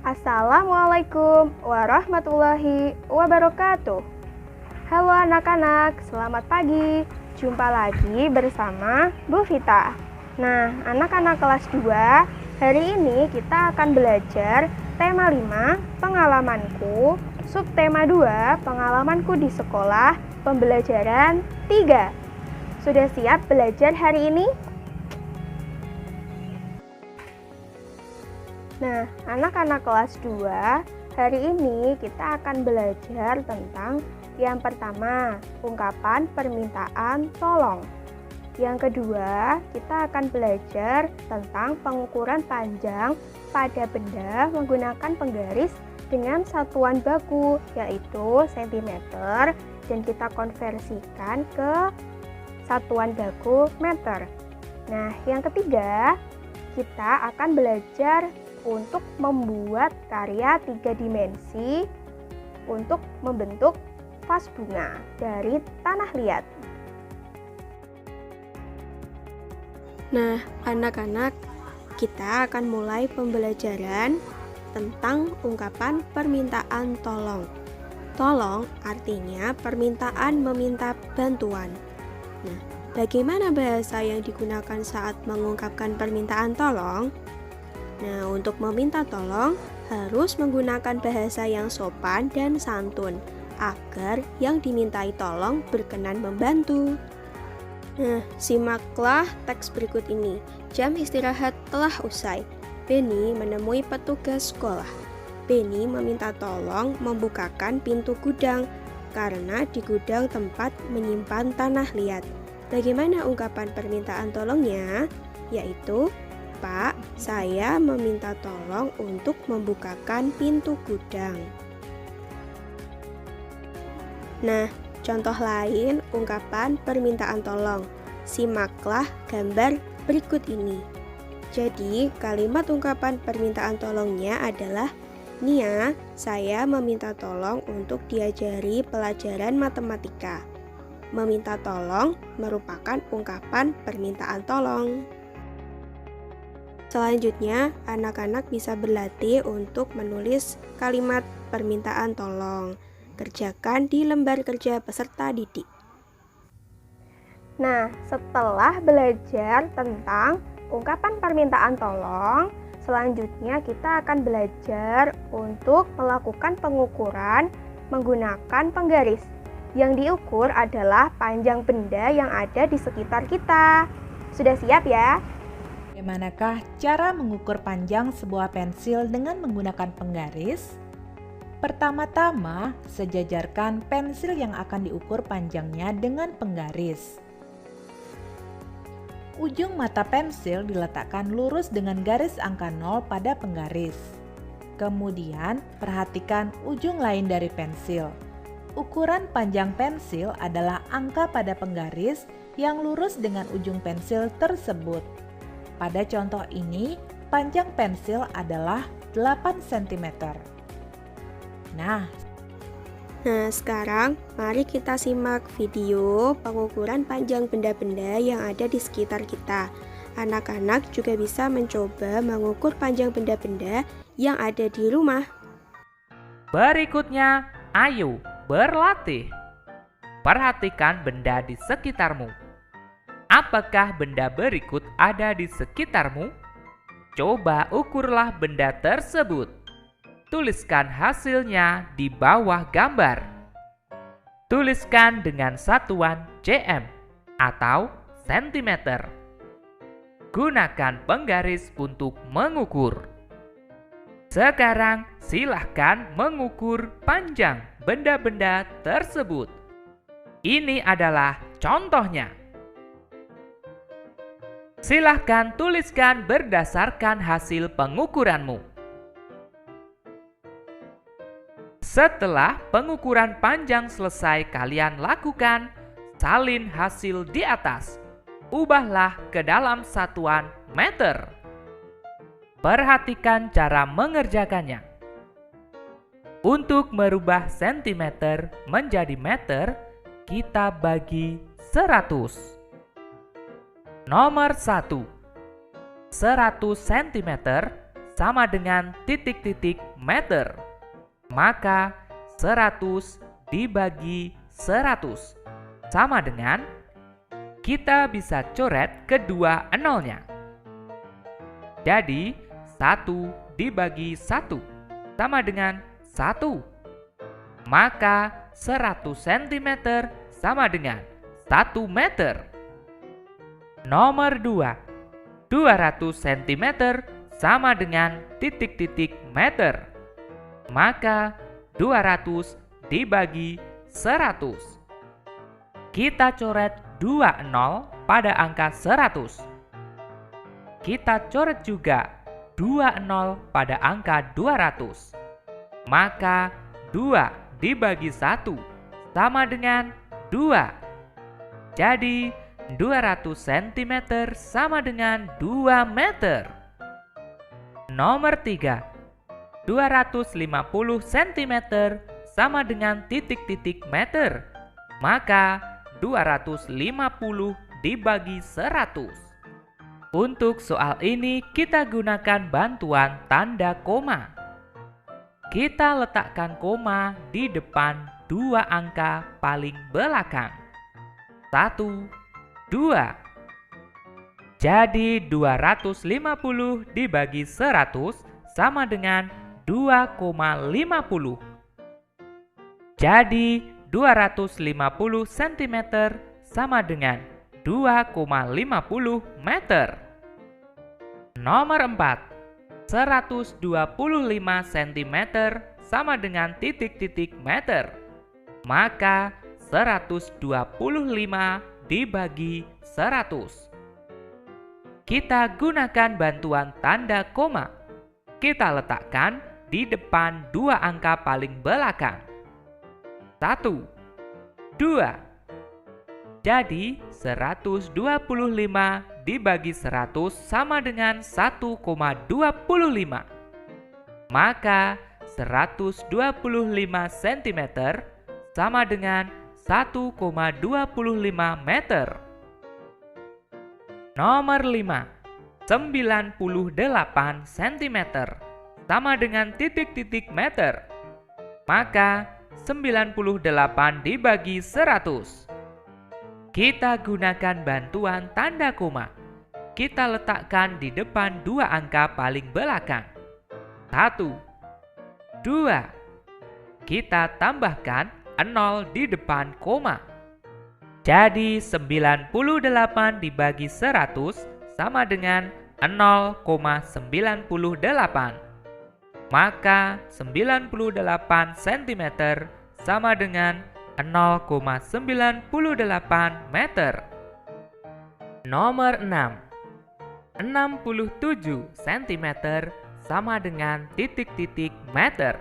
Assalamualaikum warahmatullahi wabarakatuh. Halo anak-anak, selamat pagi. Jumpa lagi bersama Bu Vita. Nah, anak-anak kelas 2, hari ini kita akan belajar tema 5, pengalamanku, subtema 2, pengalamanku di sekolah, pembelajaran 3. Sudah siap belajar hari ini? Nah, anak-anak kelas 2, hari ini kita akan belajar tentang yang pertama, ungkapan permintaan tolong. Yang kedua, kita akan belajar tentang pengukuran panjang pada benda menggunakan penggaris dengan satuan baku, yaitu cm, dan kita konversikan ke satuan baku meter. Nah, yang ketiga, kita akan belajar untuk membuat karya 3 dimensi untuk membentuk vas bunga dari tanah liat. Nah, anak-anak, kita akan mulai pembelajaran tentang ungkapan permintaan tolong. Tolong artinya permintaan meminta bantuan. Nah, bagaimana bahasa yang digunakan saat mengungkapkan permintaan tolong? Nah, untuk meminta tolong harus menggunakan bahasa yang sopan dan santun agar yang dimintai tolong berkenan membantu. Nah, simaklah teks berikut ini. Jam istirahat telah usai. Benny menemui petugas sekolah. Benny meminta tolong membukakan pintu gudang karena di gudang tempat menyimpan tanah liat. Bagaimana ungkapan permintaan tolongnya? Yaitu, Pak, saya meminta tolong untuk membukakan pintu gudang. Nah, contoh lain ungkapan permintaan tolong. Simaklah gambar berikut ini. Jadi, kalimat ungkapan permintaan tolongnya adalah, Nia, saya meminta tolong untuk diajari pelajaran matematika. Meminta tolong merupakan ungkapan permintaan tolong. Selanjutnya, anak-anak bisa berlatih untuk menulis kalimat permintaan tolong. Kerjakan di lembar kerja peserta didik. Nah, setelah belajar tentang ungkapan permintaan tolong, selanjutnya kita akan belajar untuk melakukan pengukuran menggunakan penggaris. Yang diukur adalah panjang benda yang ada di sekitar kita. Sudah siap ya? Bagaimanakah cara mengukur panjang sebuah pensil dengan menggunakan penggaris? Pertama-tama, sejajarkan pensil yang akan diukur panjangnya dengan penggaris. Ujung mata pensil diletakkan lurus dengan garis angka 0 pada penggaris. Kemudian, perhatikan ujung lain dari pensil. Ukuran panjang pensil adalah angka pada penggaris yang lurus dengan ujung pensil tersebut. Pada contoh ini, panjang pensil adalah 8 cm. Nah, sekarang mari kita simak video pengukuran panjang benda-benda yang ada di sekitar kita. Anak-anak juga bisa mencoba mengukur panjang benda-benda yang ada di rumah. Berikutnya, ayo berlatih. Perhatikan benda di sekitarmu. Apakah benda berikut ada di sekitarmu? Coba ukurlah benda tersebut. Tuliskan hasilnya di bawah gambar. Tuliskan dengan satuan cm atau cm. Gunakan penggaris untuk mengukur. Sekarang silahkan mengukur panjang benda-benda tersebut. Ini adalah contohnya. Silahkan tuliskan berdasarkan hasil pengukuranmu. Setelah pengukuran panjang selesai kalian lakukan, salin hasil di atas. Ubahlah ke dalam satuan meter. Perhatikan cara mengerjakannya. Untuk merubah sentimeter menjadi meter, kita bagi 100. Nomor 1. 100 cm sama dengan titik-titik meter. Maka 100 dibagi 100 sama dengan, kita bisa coret kedua nolnya. Jadi 1 dibagi 1 sama dengan 1. Maka 100 cm sama dengan 1 meter. Nomor 2, 200 cm sama dengan titik-titik meter. Maka 200 dibagi 100. Kita coret 2 nol pada angka 100. Kita coret juga 2 nol pada angka 200. Maka 2 dibagi 1 sama dengan 2. Jadi 200 cm sama dengan 2 meter. Nomor 3, 250 cm sama dengan titik-titik meter. Maka 250 dibagi 100. Untuk soal ini kita gunakan bantuan tanda koma. Kita letakkan koma di depan 2 angka paling belakang. 1, 2. Jadi 250 dibagi 100 sama dengan 2,50. Jadi 250 cm sama dengan 2,50 meter. Nomor 4, 125 cm sama dengan titik-titik meter. Maka 125 dibagi 100. Kita gunakan bantuan tanda koma. Kita letakkan di depan 2 angka paling belakang. 1, 2. Jadi 125 dibagi 100 sama dengan 1,25. Maka 125 cm sama dengan 1,25 meter. Nomor 5, 98 cm sama dengan titik-titik meter. Maka 98 dibagi 100. Kita gunakan bantuan tanda koma. Kita letakkan di depan 2 angka paling belakang. 1, 2. Kita tambahkan 0 di depan koma. Jadi 98 dibagi 100 sama dengan 0,98. Maka 98 cm sama dengan 0,98 meter. Nomor 6, 67 cm sama dengan titik-titik meter.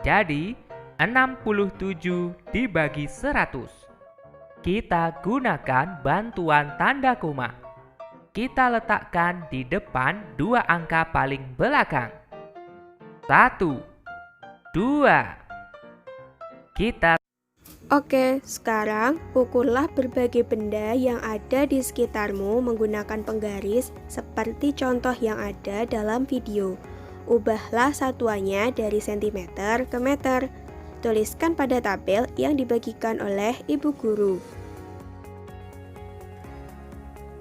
Jadi 67 dibagi 100. Kita gunakan bantuan tanda koma. Kita letakkan di depan 2 angka paling belakang. 1, 2. Kita Oke, sekarang ukurlah berbagai benda yang ada di sekitarmu menggunakan penggaris seperti contoh yang ada dalam video. Ubahlah satuannya dari sentimeter ke meter. Tuliskan pada tabel yang dibagikan oleh ibu guru.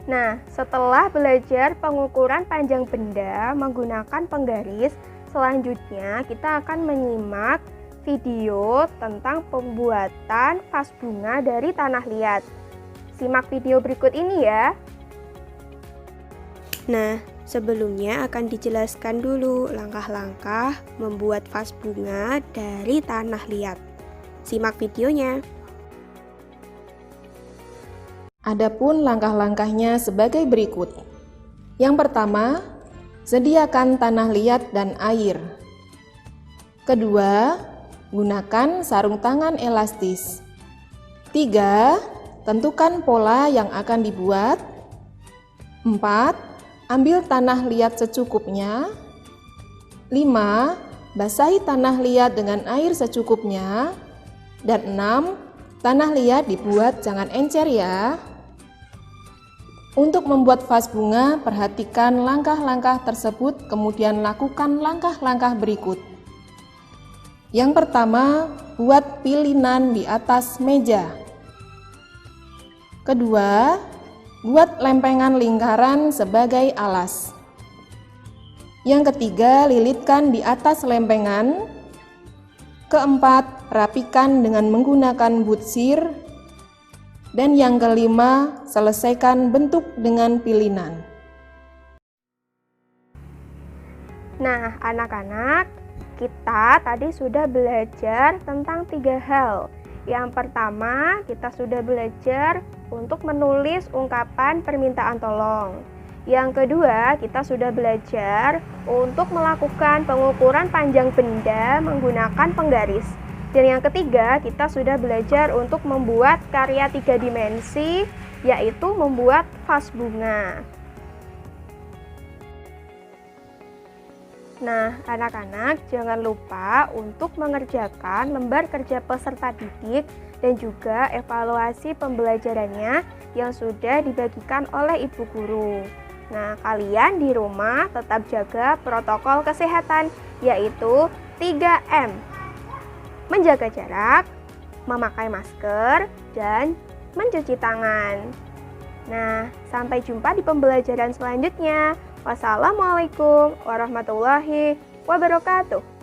Nah, setelah belajar pengukuran panjang benda menggunakan penggaris, selanjutnya kita akan menyimak video tentang pembuatan vas bunga dari tanah liat. Simak video berikut ini ya. Nah, sebelumnya akan dijelaskan dulu langkah-langkah membuat vas bunga dari tanah liat. Simak videonya. Adapun langkah-langkahnya sebagai berikut. Yang pertama, sediakan tanah liat dan air. Kedua, gunakan sarung tangan elastis. 3. Tentukan pola yang akan dibuat. 4. Ambil tanah liat secukupnya. 5. Basahi tanah liat dengan air secukupnya. Dan 6. Tanah liat dibuat jangan encer ya. Untuk membuat vas bunga, perhatikan langkah-langkah tersebut, kemudian lakukan langkah-langkah berikut. Yang pertama, buat pilinan di atas meja. Kedua, buat lempengan lingkaran sebagai alas. Yang ketiga, lilitkan di atas lempengan. Keempat, rapikan dengan menggunakan butsir. Dan yang kelima, selesaikan bentuk dengan pilinan. Nah, anak-anak, kita tadi sudah belajar tentang 3 hal. Yang pertama, kita sudah belajar untuk menulis ungkapan permintaan tolong. Yang kedua, kita sudah belajar untuk melakukan pengukuran panjang benda menggunakan penggaris. Dan yang ketiga, kita sudah belajar untuk membuat karya 3 dimensi, yaitu membuat vas bunga. Nah, anak-anak jangan lupa untuk mengerjakan lembar kerja peserta didik dan juga evaluasi pembelajarannya yang sudah dibagikan oleh ibu guru. Nah, kalian di rumah tetap jaga protokol kesehatan, yaitu 3M. Menjaga jarak, memakai masker, dan mencuci tangan. Nah, sampai jumpa di pembelajaran selanjutnya. Wassalamualaikum warahmatullahi wabarakatuh.